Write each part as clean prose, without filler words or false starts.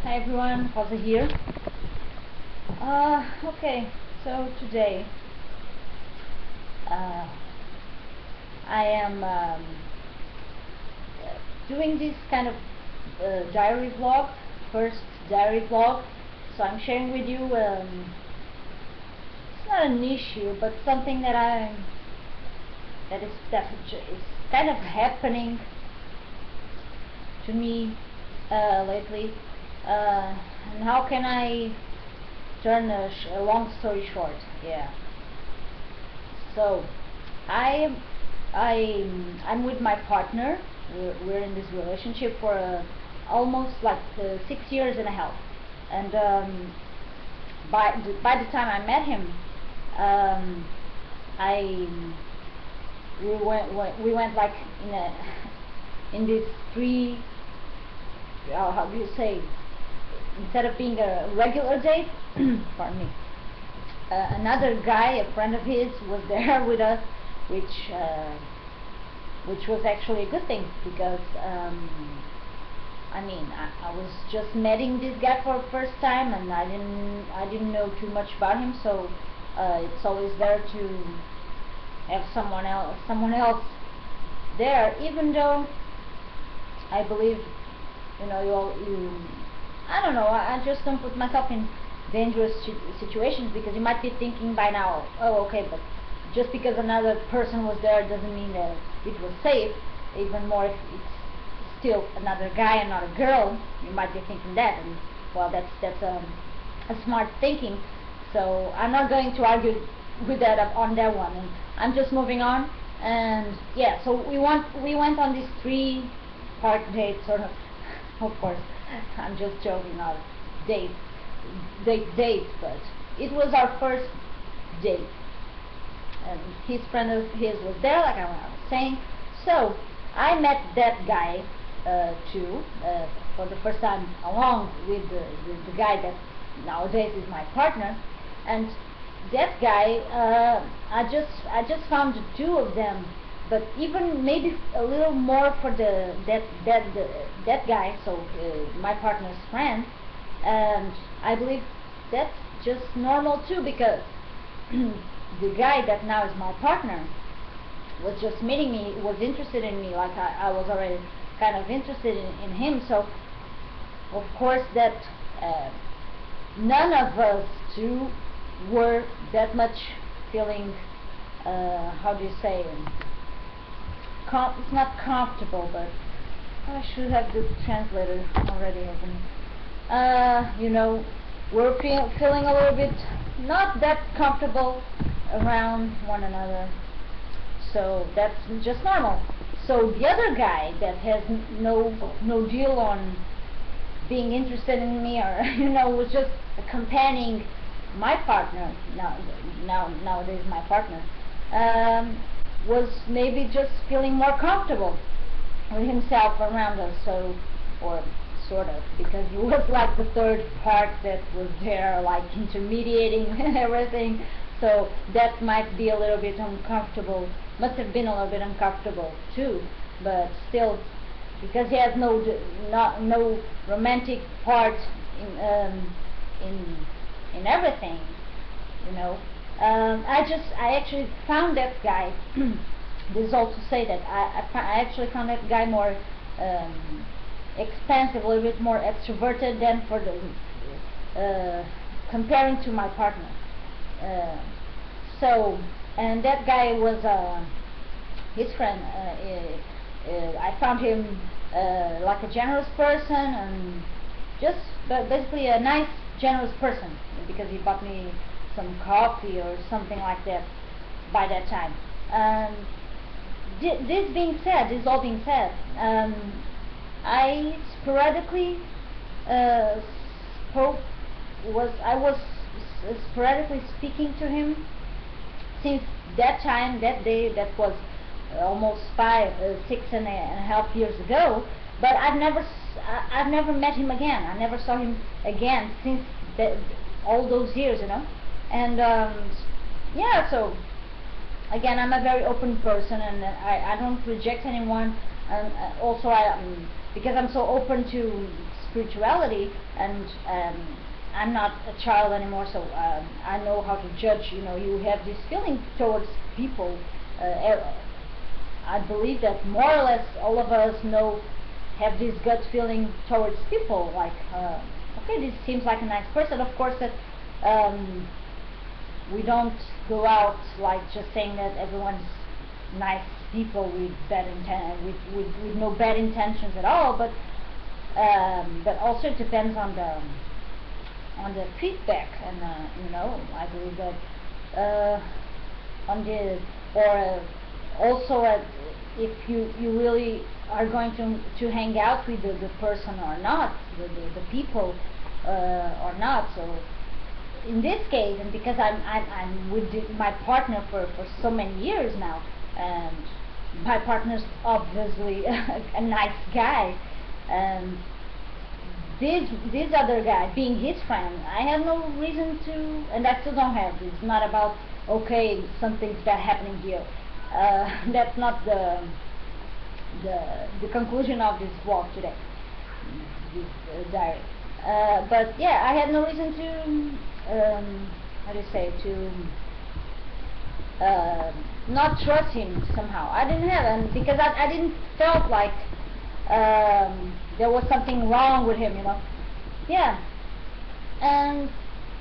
Hi everyone, Rosa here. Okay, so today I am doing this kind of diary vlog, first diary vlog. So I'm sharing with you. It's not an issue, but something that is kind of happening to me lately. And how can I turn a long story short? Yeah. So I'm with my partner. We're in this relationship for almost like 6 years and a half. And by the time I met him, I we went like in this three. How do you say? Instead of being a regular date, pardon me, another guy, a friend of his, was there with us, which was actually a good thing, because I mean, I was just meeting this guy for the first time, and I didn't know too much about him, so it's always better to have someone else there, even though I believe, you know, I don't know, I just don't put myself in dangerous situations, because you might be thinking by now, oh okay, but just because another person was there doesn't mean that it was safe, even more if it's still another guy and not a girl. You might be thinking that, and well, that's a smart thinking, so I'm not going to argue with that on that one, and I'm just moving on. And yeah, so we went on this 3-part date, sort of course, I'm just joking, not date, but it was our first date, and his friend of his was there, like I was saying. So I met that guy too, for the first time, along with the guy that nowadays is my partner. And that guy, I just found the two of them, but even maybe a little more for that guy, so my partner's friend. And I believe that's just normal too, because the guy that now is my partner was just meeting me, was interested in me, like I was already kind of interested in him. So of course that none of us two were that much feeling, how do you say, it's not comfortable, but I should have the translator already open. You know, we're feeling a little bit not that comfortable around one another, so that's just normal. So the other guy that has no deal on being interested in me, or you know, was just accompanying my partner, nowadays my partner, was maybe just feeling more comfortable with himself around us, so, or sort of, because he was like the third part that was there, like intermediating everything. So that might be a little bit uncomfortable, must have been a little bit uncomfortable too, but still, because he has no romantic part in everything, you know. I actually found that guy this is all to say that I actually found that guy more expansive, a little bit more extroverted than for the comparing to my partner. So, and that guy was his friend. I found him like a generous person, and just basically a nice, generous person, because he bought me some coffee or something like that by that time. This all being said, I sporadically I was sporadically speaking to him since that time, that day, that was almost 6.5 years ago. But I've never met him again. I never saw him again since all those years, you know. And yeah, so again, I'm a very open person, and I don't reject anyone. And also because I'm so open to spirituality, and I'm not a child anymore, so I know how to judge. You have this feeling towards people. I believe that more or less all of us have this gut feeling towards people, like okay, this seems like a nice person. Of course that we don't go out like just saying that everyone's nice people with with no bad intentions at all, but also it depends on the feedback, and I believe that on the or also if you really are going to hang out with the person or not, the people or not. So in this case, and because I'm with my partner for so many years now, and my partner's obviously a nice guy, and this other guy being his friend, I have no reason to, and I still don't have. It's not about, okay, something's bad happening here. That's not the conclusion of this vlog today, this diary. But yeah, I had no reason to how do you say, to not trust him somehow. I didn't have, and because I didn't felt like there was something wrong with him, Yeah, and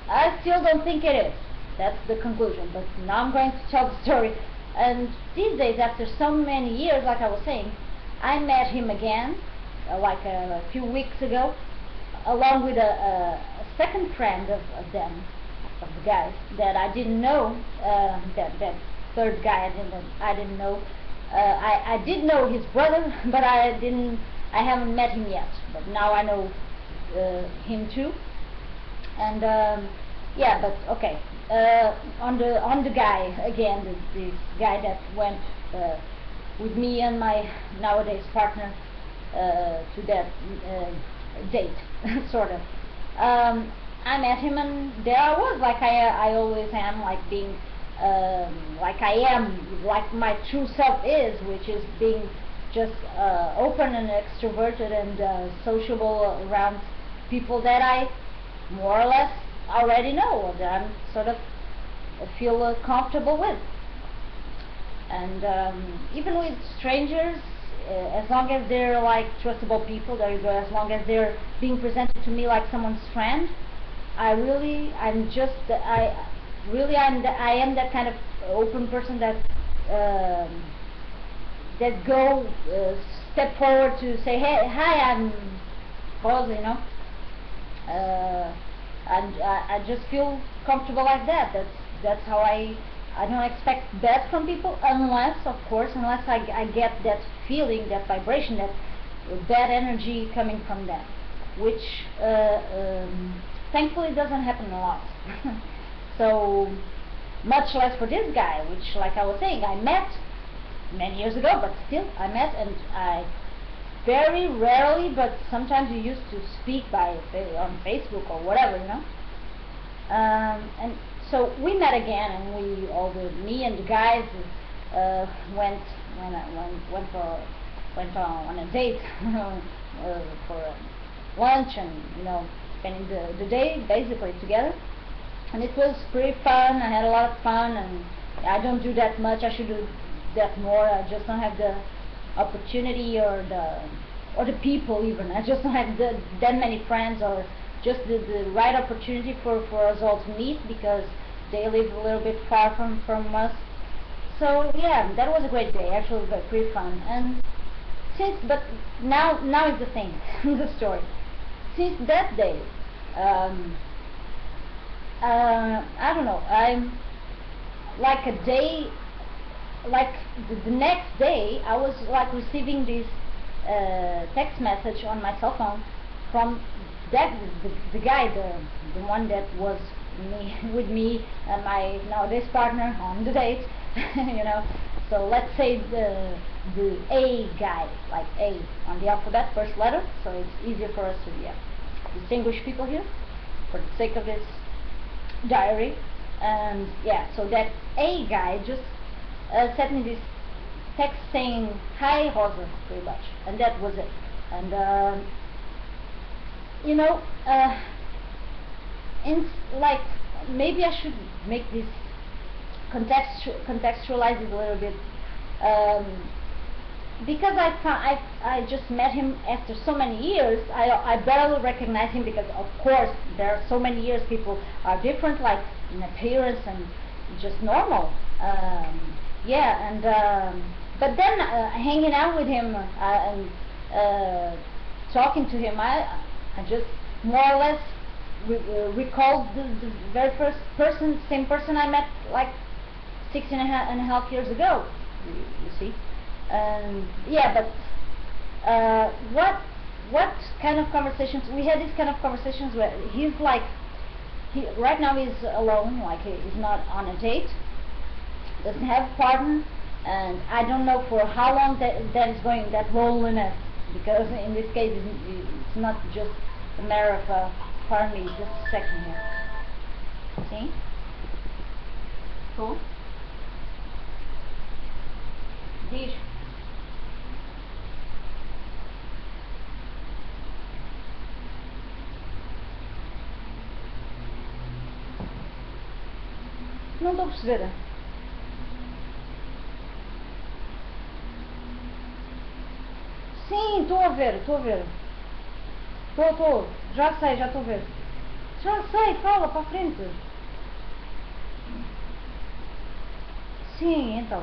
I still don't think it is. That's the conclusion. But now I'm going to tell the story. And these days, after so many years, like I was saying, I met him again, like a few weeks ago, along with a second friend of the guys that I didn't know. That third guy I didn't know. I did know his brother, but I haven't met him yet. But now I know him too. And yeah, but okay. On the guy again, this guy that went with me and my nowadays partner to that date, sort of. I met him, and there I was, like I always am, like being like I am, like my true self is, which is being just open and extroverted and sociable around people that I more or less already know, or that I'm sort of feel comfortable with. And even with strangers, as long as they're like trustable people, there you go, as long as they're being presented to me like someone's friend, I am that kind of open person that step forward to say, hey, hi, I'm Rosa, and I just feel comfortable like that. That's how I don't expect bad from people, unless I get that feeling, that vibration, that bad energy coming from them, which thankfully doesn't happen a lot. So much less for this guy, which, like I was saying, I met many years ago, but still I met, and I very rarely, but sometimes we used to speak on Facebook or whatever, and so we met again, and me and the guys went on a date for lunch, and spending the day basically together, and it was pretty fun. I had a lot of fun, and I don't do that much. I should do that more. I just don't have the opportunity or the people even. I just don't have that many friends, or just the right opportunity for us all to meet, because they live a little bit far from us. So yeah, that was a great day. Actually, it was pretty fun. And but now is the thing, the story. Since that day, I don't know. I'm like a day, like the next day, I was like receiving this text message on my cell phone from the guy, the one that was with me and my nowadays partner on the date, So let's say the A guy, like A on the alphabet, first letter, so it's easier for us to distinguish people here for the sake of this diary. And yeah, so that A guy just sent me this text saying, "Hi Rosa," pretty much, and that was it. And you know, like, maybe I should make this contextualize it a little bit, because I just met him after so many years. I barely recognize him, because of course there are so many years people are different, like in appearance and just normal. Yeah, and but then hanging out with him and talking to him, I just more or less recalled the very first same person I met like 6.5 years ago. You see, yeah, but what kind of conversations we had? These kind of conversations where he's like, right now he's alone, like he's not on a date, doesn't have a partner, and I don't know for how long that is going, that loneliness, because in this case it's not just a matter of pardon me, just a second here. See? Cool. Diz. Não estou a perceber. Sim, estou a ver, estou a ver. Estou. Já sei, já estou a ver. Já sei, fala para a frente. Sim, então.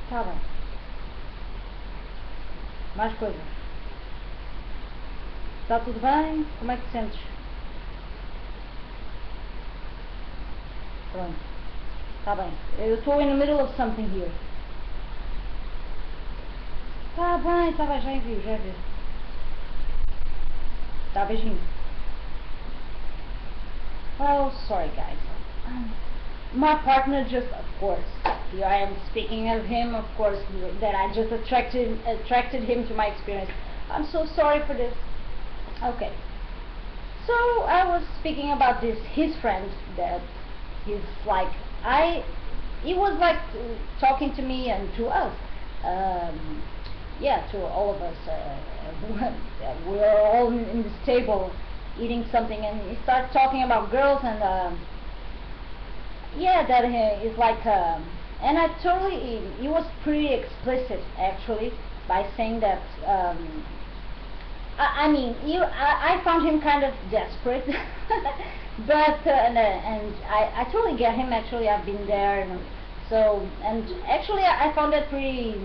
Tá bem. Mais coisas. Está tudo bem? Como é que te sentes? Pronto. Está bem. Eu estou in the middle of something here. Está bem, já envio, já envio. Tá, beijinho. Oh, sorry guys. My partner just, of course, here I am speaking of him, of course, that I just attracted him to my experience. I'm so sorry for this. Okay. So I was speaking about his friend, that he's like, he was like talking to me and to us. Yeah, to all of us. We're all in this table eating something, and he started talking about girls, and yeah, that is like, and he was pretty explicit actually by saying that, I mean, I found him kind of desperate, but and I totally get him. Actually, I've been there, and actually I found that pretty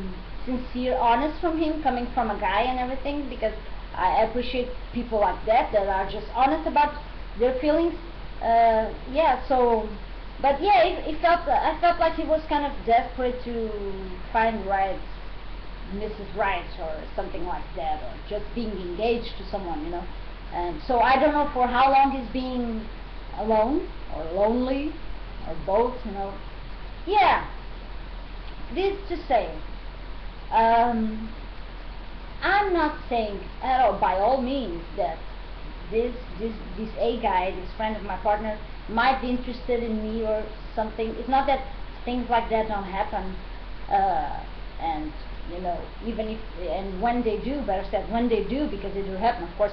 sincere, honest from him, coming from a guy and everything, because I appreciate people like that are just honest about their feelings. Yeah, so, but yeah, I felt like he was kind of desperate to find Mrs. Right or something like that, or just being engaged to someone, and so I don't know for how long he's being alone or lonely or both, yeah. This to say, I'm not saying at all, by all means, that this A guy, this friend of my partner, might be interested in me or something. It's not that things like that don't happen, and even if, and when they do, better said, when they do, because they do happen, of course.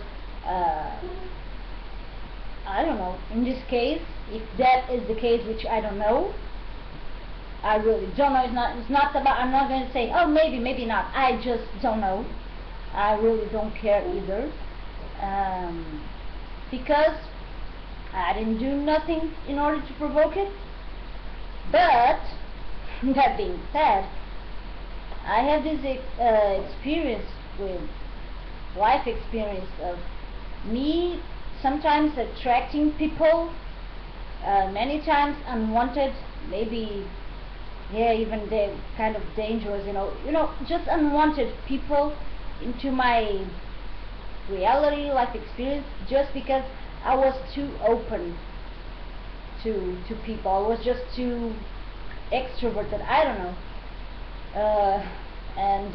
I don't know, in this case, if that is the case, which I don't know, I really don't know. It's not about, I'm not going to say, oh, maybe not. I just don't know. I really don't care either, because I didn't do nothing in order to provoke it. But that being said, I have this life experience of me sometimes attracting people, many times unwanted, maybe, yeah, even kind of dangerous, just unwanted people into my reality, life experience, just because I was too open to people. I was just too extroverted, I don't know. And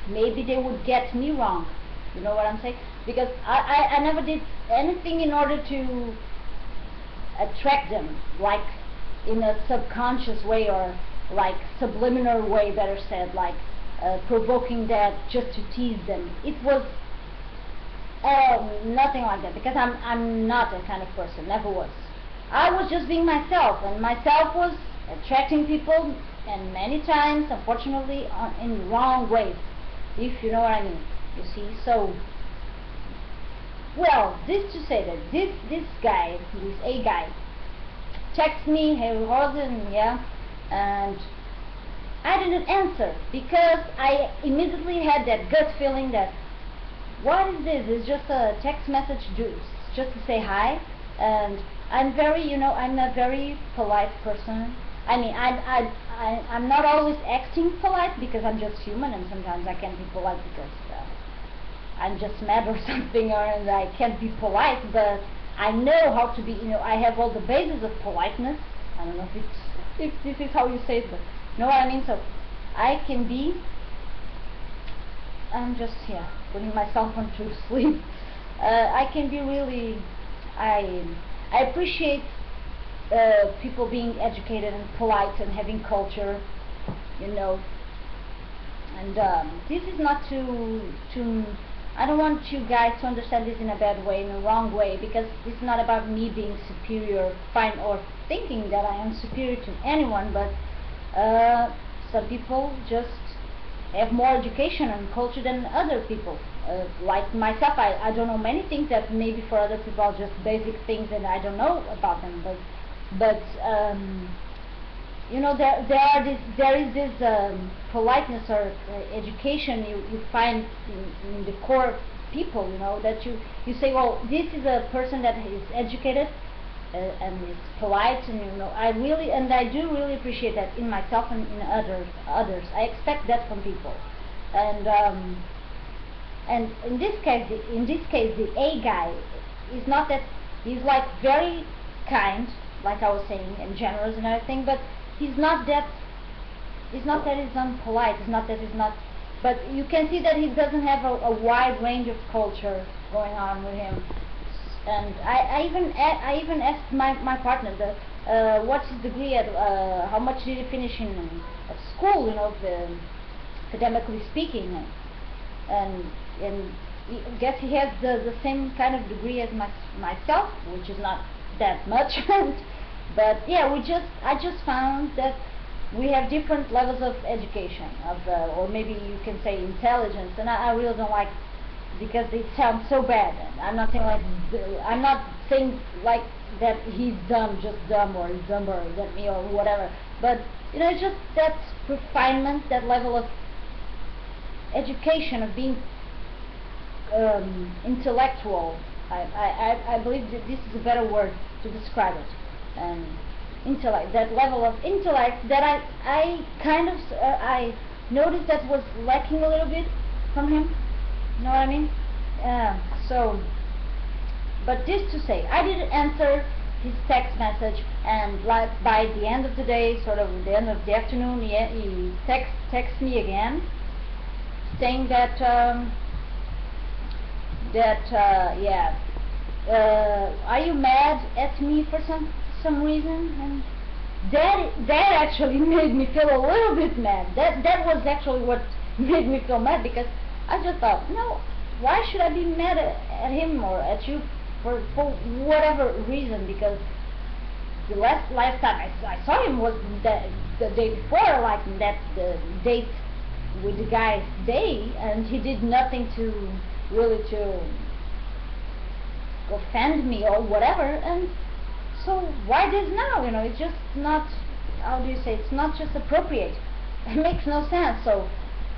maybe they would get me wrong, you know what I'm saying? Because I never did anything in order to attract them, like in a subconscious way, or like subliminal way, better said, like provoking that just to tease them. It was nothing like that, because I'm not that kind of person, never was. I was just being myself, and myself was attracting people, and many times, unfortunately, in wrong ways, if you know what I mean. You see, so well, this to say that this guy, this A guy, texted me, hey Horton, yeah, and I didn't answer because I immediately had that gut feeling that what is this? It's just a text message, just to say hi. And I'm very, I'm a very polite person. I mean, I'm not always acting polite because I'm just human, and sometimes I can't be polite because I'm just mad or something, and I can't be polite. But I know how to be. I have all the bases of politeness. I don't know if this is how you say it, but you know what I mean. So I can be. I'm just putting myself on to sleep. I can be really. I appreciate people being educated and polite and having culture, and this is not to I don't want you guys to understand this in a bad way, in a wrong way, because it's not about me being superior, fine, or thinking that I am superior to anyone, but some people just have more education and culture than other people. Like myself, I don't know many things that maybe for other people are just basic things and I don't know about them, but there is this politeness or education you find in the core people, that you say, well, this is a person that is educated and is polite, and I do really appreciate that in myself and in others. I expect that from people, and in this case, the A guy is not that. He's like very kind, like I was saying, and generous and everything, but he's not that. It's not that he's unpolite. It's not that he's not. But you can see that he doesn't have a wide range of culture going on with him. And I even asked my partner what's his degree at, how much did he finish in at school, academically speaking, and I guess he has the same kind of degree as myself, which is not that much. But yeah, I just found that we have different levels of education, or maybe you can say intelligence, and I really don't like, because it sounds so bad. I'm not saying like that he's dumb, just dumb, or he's dumber than me, or whatever. But it's just that refinement, that level of education, of being intellectual. I believe that this is a better word to describe it. Intellect, that level of intellect that I kind of I noticed that was lacking a little bit from him. You know what I mean? But this to say, I didn't answer his text message, and like by the end of the day, sort of the end of the afternoon, he texts me again, saying that are you mad at me for some reason? And that actually made me feel a little bit mad. That was actually what made me feel mad, because I just thought, no, why should I be mad at him or at you for whatever reason? Because the last time I saw him was the day before, like the date with the guy's day, and he did nothing to really to offend me or whatever. And so why this now? It's just not, how do you say, it's not just appropriate. It makes no sense. So,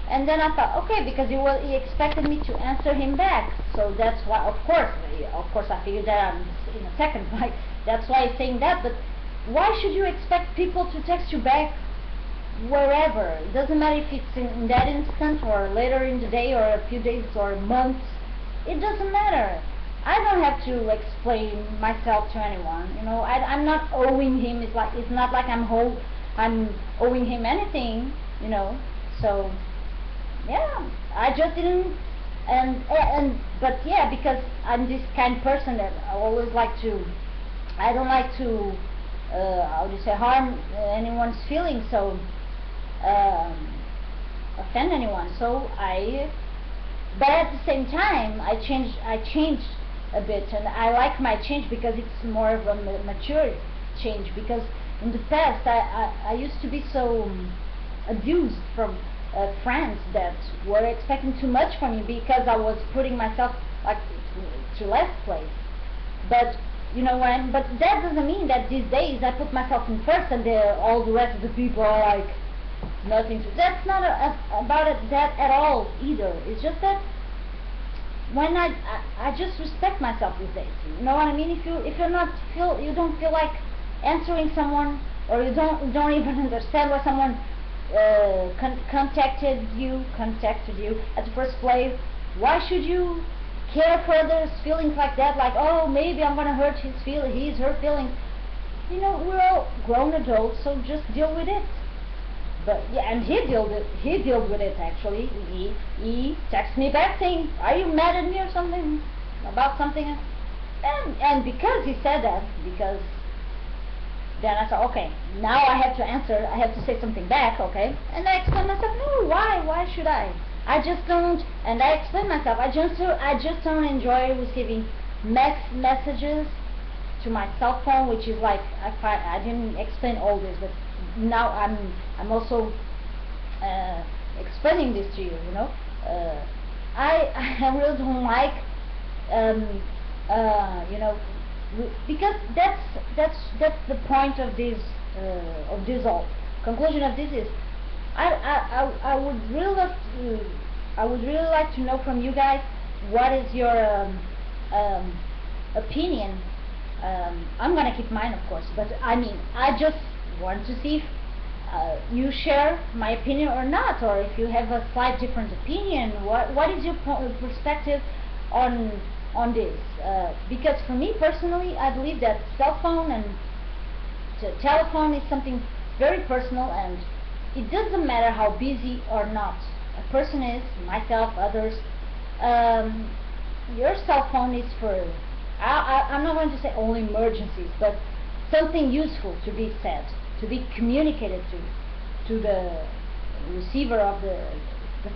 and then I thought, okay, because he expected me to answer him back, so that's why, of course I figured that out in a second, like, that's why he's saying that. But why should you expect people to text you back wherever? It doesn't matter if it's in that instant or later in the day or a few days or months. It doesn't matter. I don't have to explain myself to anyone. I'm not owing him. It's not like I'm owing him anything. So yeah, I just didn't. But yeah, because I'm this kind of person that I always like to. I don't like to how do you say, harm anyone's feelings. So um, offend anyone. So but at the same time, I changed a bit, and I like my change because it's more of a mature change. Because in the past, I used to be so abused from friends that were expecting too much from me because I was putting myself like to last place. But you know when, but that doesn't mean that these days I put myself in first and all the rest of the people are like nothing to. That's not about that at all either. It's just that when I just respect myself these days. You know what I mean? If you're not you don't feel like answering someone, or you don't even understand why someone contacted you at the first place, why should you care for others' feelings like that? Like, oh, maybe I'm gonna hurt his her feelings. You know, we're all grown adults, so just deal with it. But yeah, and he dealt with it actually. He texted me back saying, "Are you mad at me or something about something?" And because he said that, because then I said, okay, now I have to answer. I have to say something back, okay? And I explained myself, no, why? Why should I? I just don't. And I explained myself. I just don't enjoy receiving messages to my cell phone, which is like I didn't explain all this, but now I'm also explaining this to you. You know, I really don't like you know, because that's the point of this all. Conclusion of this is I would really love to like to know from you guys what is your opinion. I'm gonna keep mine, of course, but I mean, I just want to see if you share my opinion or not, or if you have a slight different opinion. What is your perspective on this? Because for me personally, I believe that cell phone and telephone is something very personal, and it doesn't matter how busy or not a person is, myself, others. Your cell phone is for, I'm not going to say only emergencies, but something useful to be said, to be communicated to the receiver of the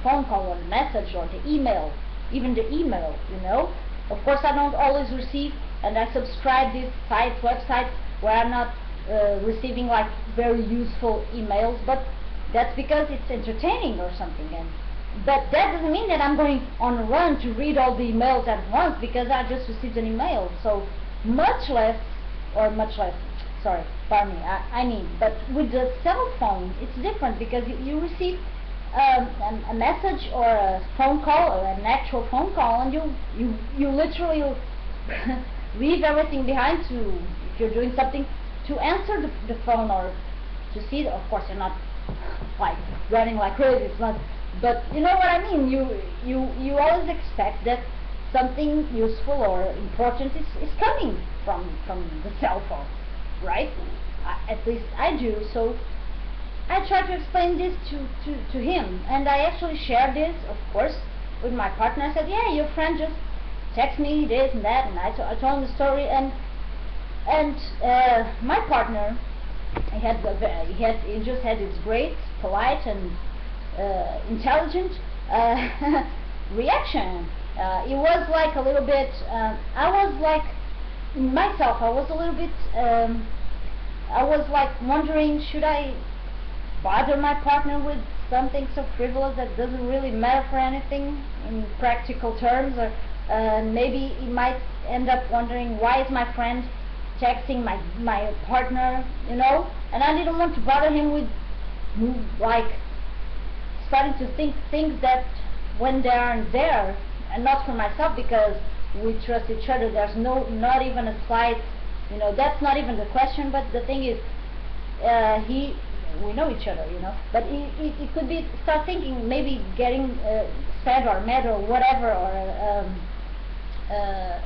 phone call or the message or the email, even the email, you know. Of course, I don't always receive, and I subscribe these websites where I'm not receiving like very useful emails, but that's because it's entertaining or something. But that doesn't mean that I'm going on a run to read all the emails at once because I just received an email. So much less, sorry, pardon me, I mean, but with the cell phone, it's different because you receive a message or a phone call or an actual phone call, and you literally leave everything behind to, if you're doing something, to answer the phone or to see. Of course, you're not like running like crazy. It's not. But you know what I mean. You always expect that something useful or important is coming from the cell phone, right? At least I do. So I try to explain this to him, and I actually shared this, of course, with my partner. I said, yeah, your friend just texted me this and that, and I told him the story, and my partner, he just had this great, polite, and intelligent reaction. It was like a little bit. I was like myself. I was a little bit. I was like wondering, should I bother my partner with something so frivolous that doesn't really matter for anything in practical terms, or maybe he might end up wondering, why is my friend texting my partner, you know? And I didn't want to bother him with like starting to think things that when they aren't there, and not for myself, because we trust each other. There's not even a slight, you know, that's not even the question. But the thing is, we know each other, you know, but he could be start thinking, maybe getting sad or mad or whatever, or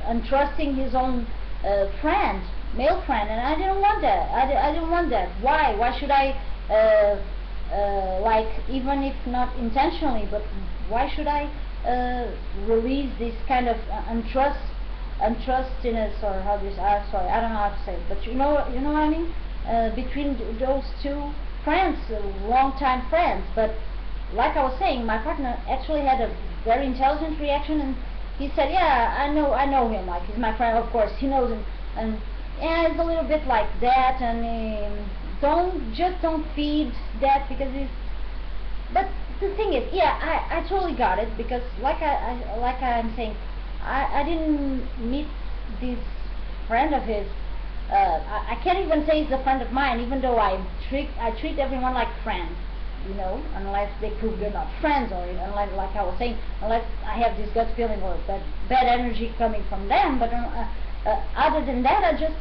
untrusting his own friend, male friend, and I didn't want that. I didn't want that. Why should I like, even if not intentionally, but why should I release this kind of untrustiness, or how this? Sorry, I don't know how to say it, but you know what I mean. Between those two friends, long-time friends, but like I was saying, my partner actually had a very intelligent reaction, and he said, "Yeah, I know him. Like he's my friend, of course. He knows him, and yeah, it's a little bit like that. And don't feed that because he's." But the thing is, yeah, I totally got it because like I'm saying, I didn't meet this friend of his. I can't even say he's a friend of mine, even though I treat everyone like friends, you know, unless they prove they're not friends, or unless, like I was saying, unless I have this gut feeling or bad energy coming from them. But other than that, I just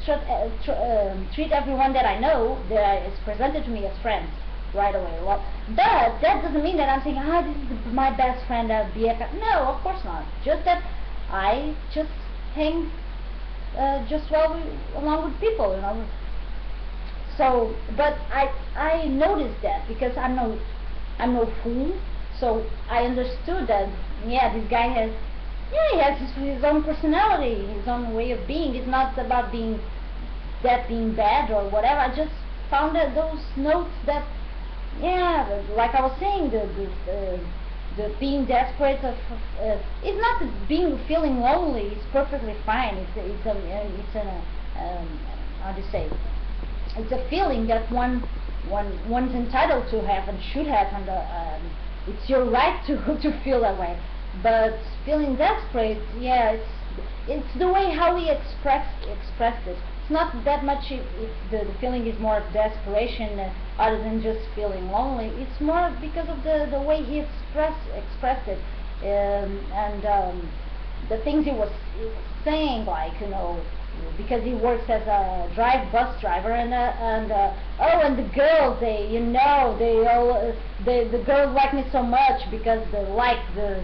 treat everyone that I know that is presented to me as friends right away. Well, but that doesn't mean that I'm saying, this is my best friend, BFF. No, of course not. Just that I just hang just along with people, you know. So, but I noticed that because I'm no fool. So I understood that, yeah, this guy has, yeah, he has his own personality, his own way of being. It's not about being bad or whatever. I just found that those notes that, yeah, like I was saying, the being desperate it's not feeling lonely. It's perfectly fine. How do you say? It's a feeling that one's entitled to have and should have, and it's your right to feel that way. But feeling desperate, yeah, it's the way how he expressed it. It's not that much if the feeling is more of desperation other than just feeling lonely. It's more because of the way he expressed it, and the things he was saying, like, you know, because he works as a bus driver, and the girls, the girls like me so much because they like the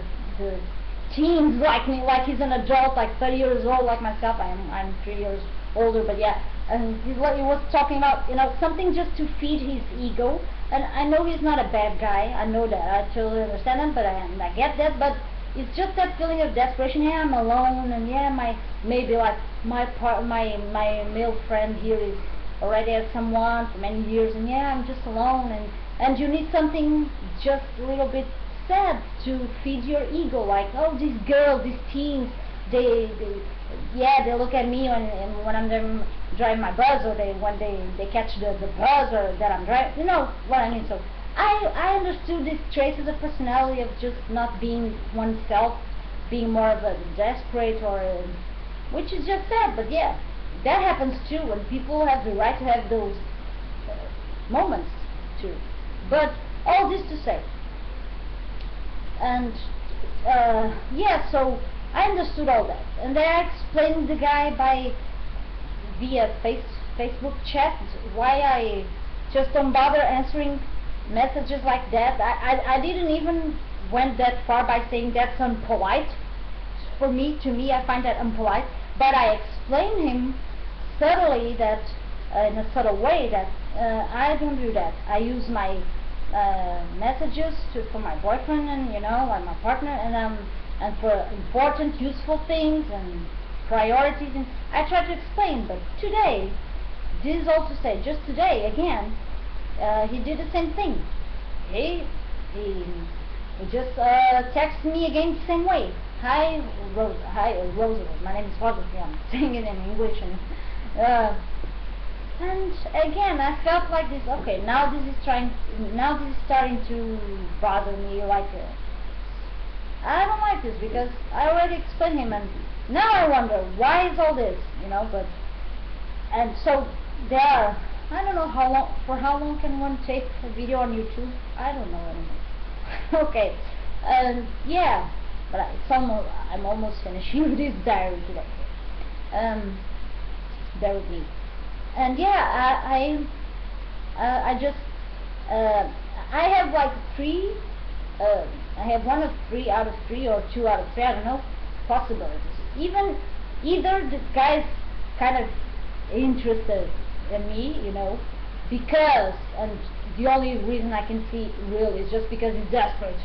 teens like me, like he's an adult, like 30 years old, like myself. I'm 3 years older, but yeah. And he was talking about, you know, something just to feed his ego. And I know he's not a bad guy. I know that. I totally understand him, but I get that. But it's just that feeling of desperation. Yeah, I'm alone, and yeah, maybe like my male friend here is already has someone for many years, and yeah, I'm just alone, and you need something just a little bit sad to feed your ego. Like, oh, these girls, these teens, they look at me when I'm driving my bus, or when they catch the bus, or that I'm driving. You know what I mean? So I understood these traces of personality of just not being oneself, being more of a desperate, or which is just sad. But yeah, that happens too, and people have the right to have those moments too. But all this to say, and yeah, so I understood all that, and then I explained the guy via Facebook chat why I just don't bother answering messages like that. I didn't even went that far by saying that's unpolite. To me, I find that unpolite. But I explained him subtly that, in a subtle way, that I don't do that. I use my messages for my boyfriend, and, you know, and my partner, and for important, useful things and priorities. And I try to explain. But today, this is all to say, just today again, he did the same thing. He just texted me again the same way. Hi, Rosa. My name is Rosa. I'm saying it in English, and again, I felt like this. Okay, now this is starting to bother me. Like, I don't like this because I already explained him, and now I wonder why is all this, you know. But and so there are. I don't know for how long can one take a video on YouTube? I don't know anymore. Okay, yeah, but I'm almost finishing this diary today. Bear with me. And yeah, I just I have like I have 1 of 3 out of 3 or 2 out of 3. I don't know, possibilities. Either this guy's kind of interested in me, you know, because, and the only reason I can see really is just because he's desperate,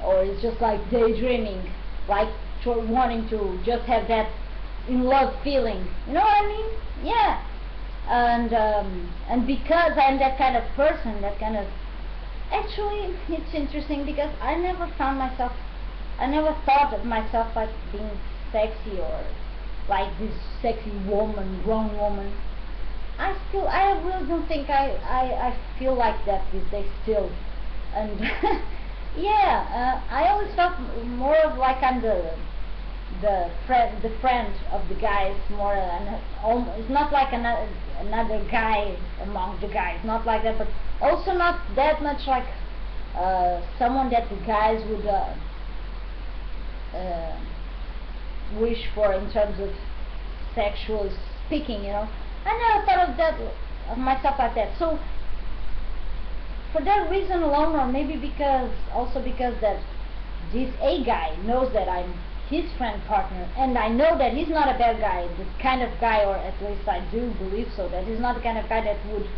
or it's just like daydreaming, like wanting to just have that in love feeling, you know what I mean? Yeah, And because I'm that kind of person, that kind of, actually it's interesting because I never thought of myself like being sexy or like this sexy woman, grown woman. I really don't think I feel like that these days still. And yeah, I always felt more of like I'm the friend of the guys, more than it's not like another guy among the guys, not like that, but also not that much like someone that the guys would wish for in terms of sexually speaking, you know. I never thought of that, of myself like that. So for that reason alone, or maybe because that this A guy knows that I'm his friend partner, and I know that he's not a bad guy, the kind of guy, or at least I do believe so, that he's not the kind of guy that would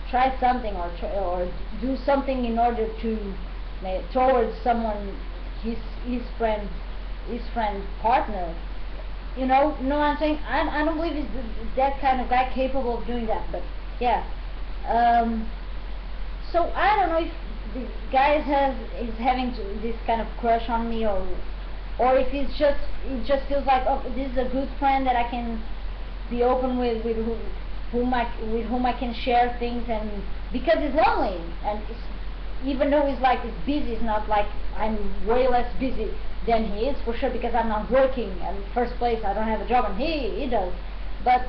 try something or do something in order to towards someone, his friend partner. You know what I'm saying? I don't believe he's that kind of guy capable of doing that. But yeah. So I don't know if the guy is having this kind of crush on me, or if it just feels like, oh, this is a good friend that I can be open with whom I can share things, and because he's lonely, and even though he's busy, it's not like I'm way less busy than he is, for sure, because I'm not working, and in the first place I don't have a job, and he does. But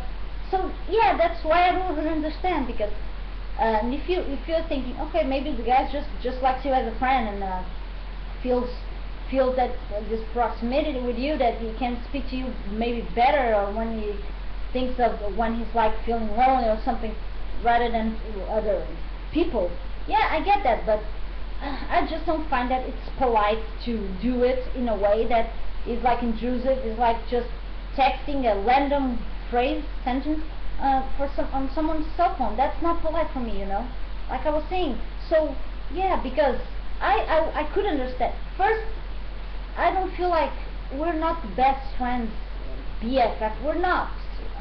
so yeah, that's why I don't really understand, because and if you're thinking, okay, maybe the guy just likes you as a friend, and feels that this proximity with you, that he can speak to you maybe better, or when he thinks of when he's like feeling lonely or something, rather than other people. Yeah, I get that, but I just don't find that it's polite to do it in a way that is like intrusive, is like just texting a random phrase, sentence, on someone's cell phone. That's not polite for me, you know, like I was saying. So yeah, because I could understand. First, I don't feel like we're not best friends, BFF. We're not.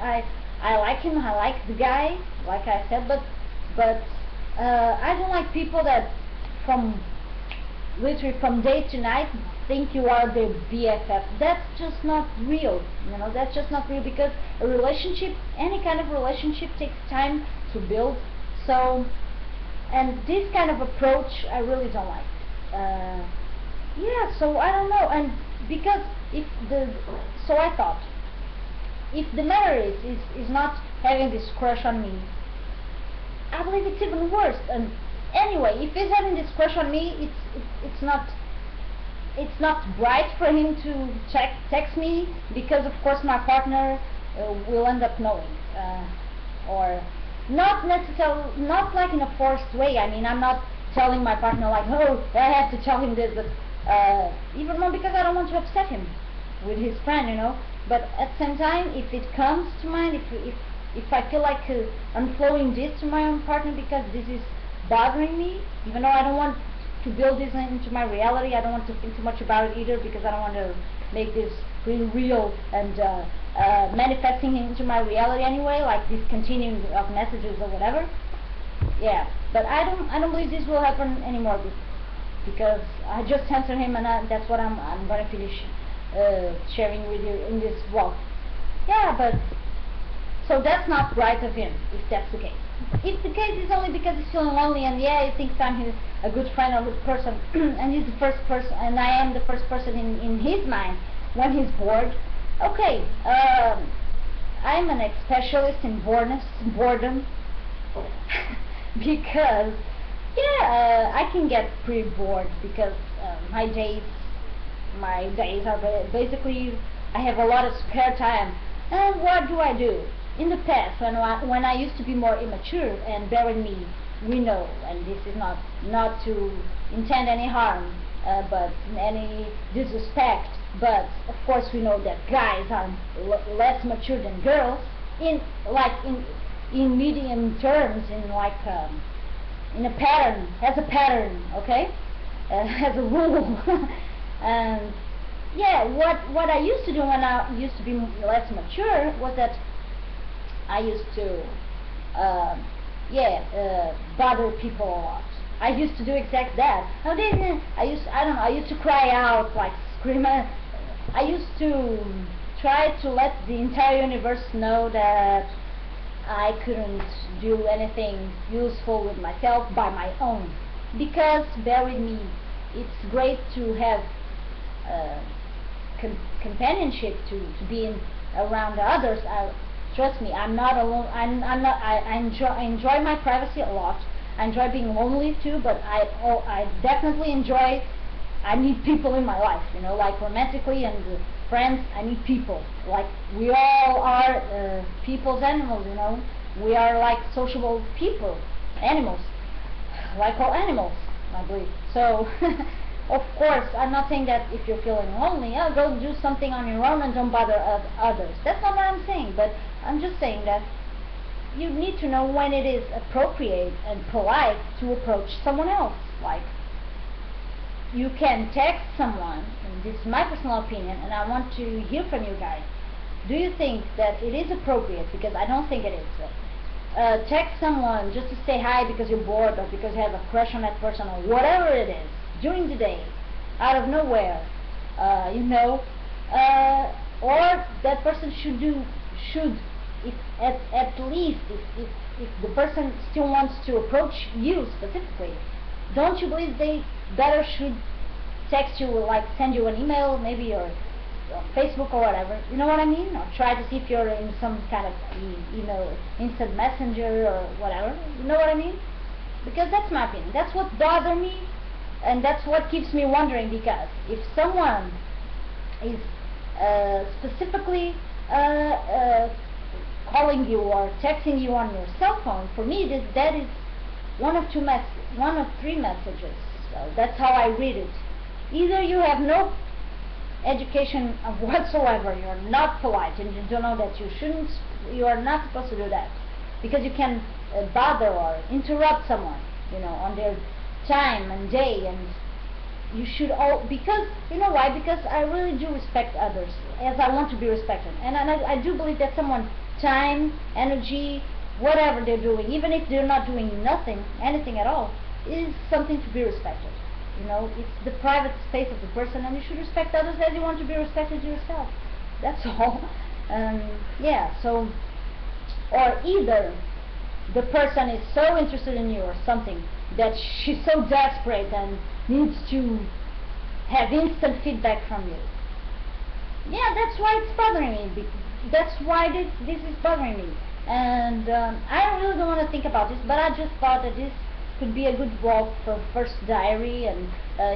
I like him. I like the guy, like I said. But I don't like people that literally from day to night think you are their BFF. That's just not real. You know, that's just not real, because a relationship, any kind of relationship, takes time to build. So, and this kind of approach I really don't like. Yeah, so I don't know, and because so I thought, if the matter is not having this crush on me, I believe it's even worse. And anyway, if he's having this crush on me, it's not right for him to text me, because of course my partner will end up knowing, or not necessarily, not like in a forced way. I mean, I'm not telling my partner like, oh, I have to tell him this, but even more because I don't want to upset him with his friend, you know. But at the same time, if it comes to mind, if I feel like I'm flowing this to my own partner because this is bothering me, even though I don't want to build this into my reality, I don't want to think too much about it either, because I don't want to make this really real and manifesting into my reality anyway, like this continuing of messages or whatever. Yeah, but I don't believe this will happen anymore, because I just answered him, and that's what I'm gonna finish sharing with you in this vlog. Yeah, but so that's not right of him, if that's the case. If the case is only because he's feeling lonely, and yeah, he thinks I'm a good friend or a good person, and he's the first person, and I am the first person in his mind when he's bored. Okay, I'm an specialist in boredom, because yeah, I can get pretty bored, because my days are basically, I have a lot of spare time. And what do? In the past, when I used to be more immature, and bear with me, we know, and this is not to intend any harm, but any disrespect, but of course we know that guys are less mature than girls, in medium terms, in a pattern, as a pattern, okay, as a rule. And yeah, what I used to do when I used to be less mature was that I used to bother people a lot. I used to do exact that. I don't know, I used to cry out, like scream. I used to try to let the entire universe know that I couldn't do anything useful with myself by my own. Because, bear with me, it's great to have uh, companionship, to be around others. Trust me, I'm not alone. I'm not. I enjoy my privacy a lot. I enjoy being lonely too, but I definitely enjoy. I need people in my life, you know, like romantically and friends. I need people. Like we all are people's animals, you know. We are like sociable people, animals, like all animals, I believe. So, of course, I'm not saying that if you're feeling lonely, go do something on your own and don't bother others. That's not what I'm saying, but I'm just saying that you need to know when it is appropriate and polite to approach someone else. Like, you can text someone, and this is my personal opinion, and I want to hear from you guys. Do you think that it is appropriate? Because I don't think it is. Text someone just to say hi because you're bored or because you have a crush on that person or whatever it is during the day, out of nowhere, you know, or that person should, if at least if the person still wants to approach you specifically, don't you believe they better should text you, like send you an email maybe, or on Facebook or whatever, you know what I mean, or try to see if you're in some kind of instant messenger or whatever, you know what I mean? Because that's my opinion. That's what bothers me, and that's what keeps me wondering, because if someone is specifically calling you or texting you on your cell phone, for me that is one of three messages. So that's how I read it. Either you have no education of whatsoever, you're not polite, and you don't know that you are not supposed to do that, because you can bother or interrupt someone, you know, on their time and day, and you should all, because you know why? Because I really do respect others as I want to be respected, and I do believe that someone time, energy, whatever they're doing, even if they're not doing anything at all, is something to be respected. You know, it's the private space of the person, and you should respect others as you want to be respected yourself. That's all. Yeah, so, or either the person is so interested in you or something that she's so desperate and needs to have instant feedback from you. Yeah, that's why it's bothering me. That's why this is bothering me. And I really don't want to think about this, but I just thought that this could be a good walk for first diary, and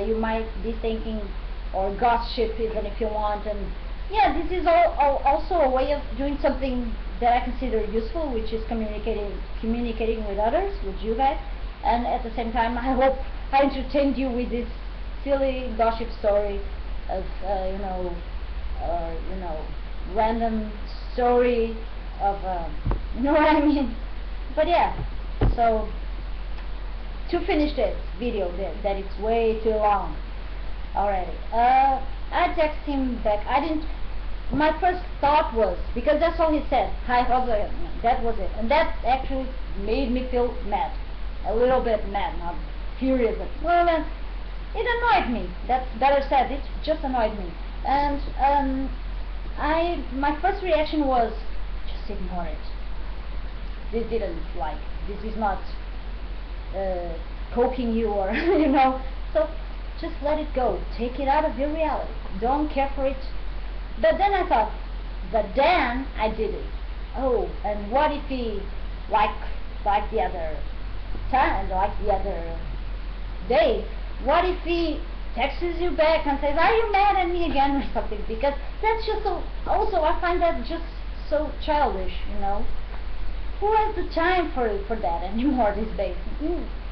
you might be thinking, or gossip even if you want, and yeah, this is also a way of doing something that I consider useful, which is communicating with others, with you guys, and at the same time I hope I entertained you with this silly gossip story of random story of you know what I mean. But yeah, so to finish this video, that it's way too long already, I texted him back. My first thought was, because that's all he said, hi, how's it? That was it, and that actually made me feel mad, a little bit mad, not furious, but well, it annoyed me. That's better said. It just annoyed me, and my first reaction was just ignore it. This is not poking you or you know, so just let it go, take it out of your reality, don't care for it. But then I thought, but then I did it. Oh, and what if he like the other time, like the other day, what if he texts you back and says, are you mad at me again, or something? Because that's just so, also I find that just so childish, you know. Who has the time for that anymore these days?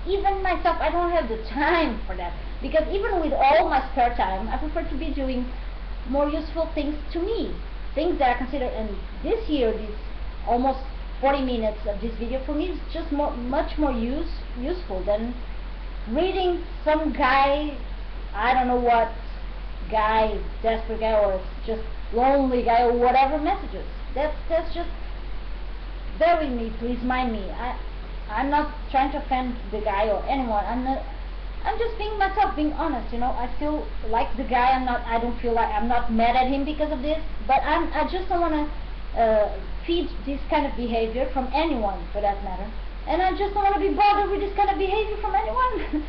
Even myself, I don't have the time for that, because even with all my spare time, I prefer to be doing more useful things to me, things that I consider. And this almost 40 minutes of this video for me is just much more useful than reading some guy, I don't know what, guy, desperate guy, or just lonely guy, or whatever messages. That's just bear with me, please mind me. I'm not trying to offend the guy or anyone. I'm just being myself, being honest. I feel like the guy. I don't feel like I'm not mad at him because of this. But I just don't want to feed this kind of behavior from anyone, for that matter. And I just don't want to be bothered with this kind of behavior from anyone.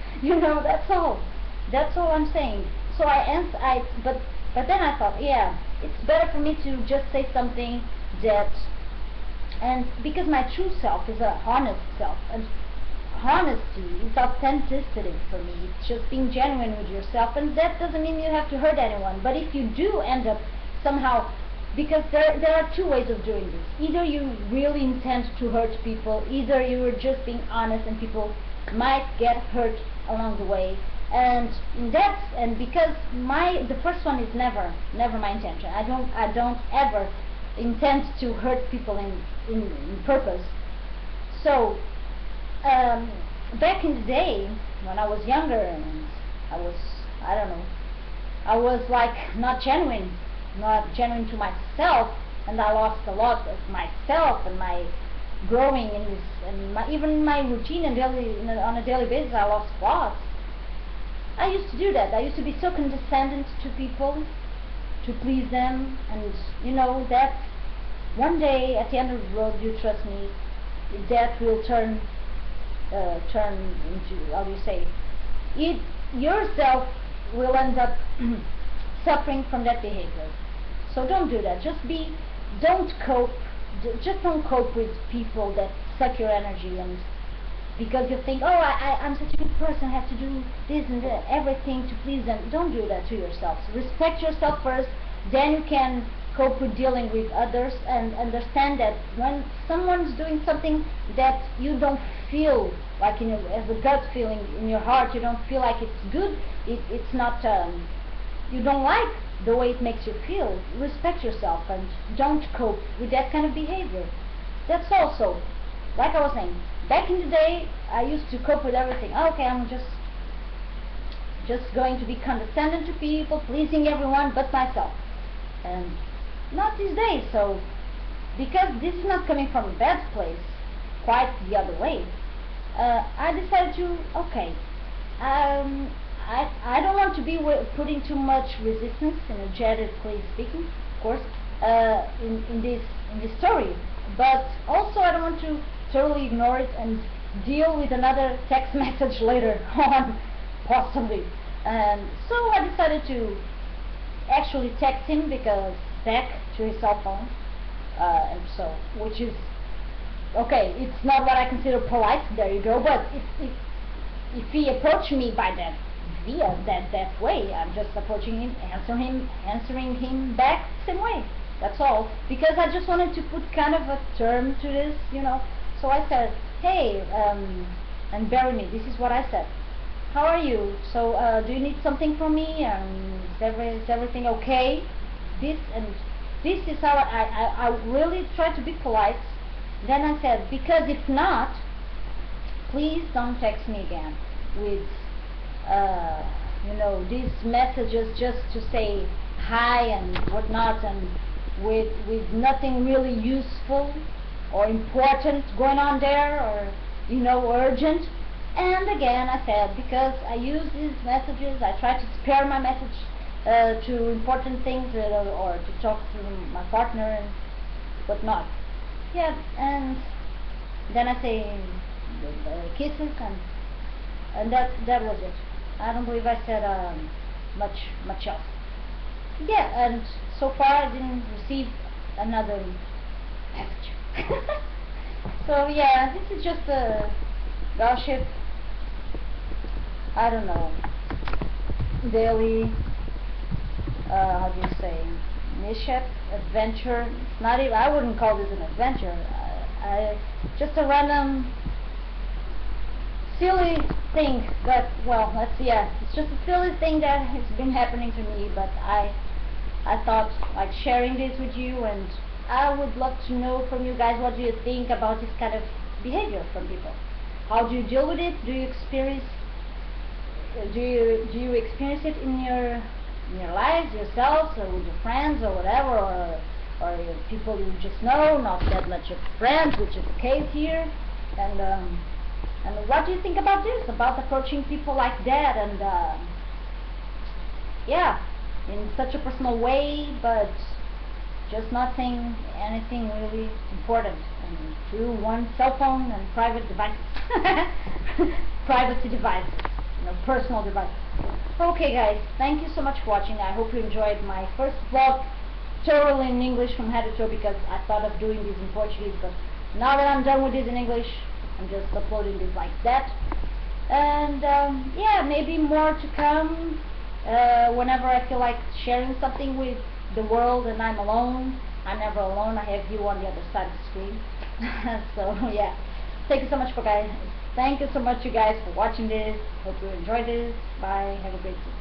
That's all. That's all I'm saying. So but then I thought, yeah, it's better for me to just say something that. And because my true self is a honest self, and honesty is authenticity for me. It's just being genuine with yourself, and that doesn't mean you have to hurt anyone. But if you do end up somehow, because there are two ways of doing this. Either you really intend to hurt people, either you are just being honest, and people might get hurt along the way. And because the first one is never my intention. I don't ever intend to hurt people in purpose. So back in the day when I was younger, and I was like not genuine to myself, and I lost a lot of myself and my growing in this, and even my routine and on a daily basis. I lost a lot. I used to do that. I used to be so condescending to people to please them, and that one day at the end of the road, you trust me, that will turn into, how do you say, yourself will end up suffering from that behavior. So don't do that. Just don't cope with people that suck your energy, and because you think, oh, I'm such a good person, I have to do this and that, everything to please them. Don't do that to yourself. Respect yourself first, then you can cope with dealing with others, and understand that when someone's doing something that you don't feel like as a gut feeling in your heart, you don't feel like it's good, it's not, you don't like the way it makes you feel, respect yourself and don't cope with that kind of behavior. That's also, like I was saying, back in the day I used to cope with everything. Okay, I'm just going to be condescending to people, pleasing everyone but myself. And not these days. So because this is not coming from a bad place, quite the other way, I decided to, okay, I don't want to be putting too much resistance, energetically speaking, of course, in this story, but also I don't want to totally ignore it and deal with another text message later on, possibly. And so I decided to actually text him back to his cell phone, and so, which is okay. It's not what I consider polite. There you go. But if he approached me by that way, I'm just approaching him, answering him back the same way. That's all. Because I just wanted to put kind of a term to this, So I said, hey, and bear with me. This is what I said. How are you? So do you need something from me? Is everything okay? This is how I really try to be polite. Then I said, because if not, please don't text me again with these messages just to say hi and whatnot, and with nothing really useful or important going on there, or urgent. And again I said, because I use these messages, I try to spare my message to important things, or to talk to my partner and whatnot. Yeah, and then I say kisses, and that was it. I don't believe I said much else. Yeah, and so far I didn't receive another message. So yeah, this is just a gossip, I don't know, daily, how do you say, mishap, adventure. It's not even, I wouldn't call this an adventure. Just a random silly thing, but well, it's just a silly thing that has been happening to me, but I thought like sharing this with you, and I would love to know from you guys, what do you think about this kind of behavior from people? How do you deal with it? Do you experience it in in your lives, yourselves, or with your friends, or whatever, or your people you just know, not that much of friends, which is the case here. And what do you think about this? About approaching people like that, and yeah, in such a personal way, but just not saying anything really important, and through one cell phone and private devices, privacy devices, personal devices. Okay, guys, thank you so much for watching. I hope you enjoyed my first vlog thoroughly in English from head to toe, because I thought of doing this in Portuguese, but now that I'm done with this in English, I'm just uploading this like that. And yeah, maybe more to come whenever I feel like sharing something with the world and I'm alone. I'm never alone. I have you on the other side of the screen. So yeah, thank you so much for guys. Thank you so much, you guys, for watching this. Hope you enjoyed this. Bye. Have a great day.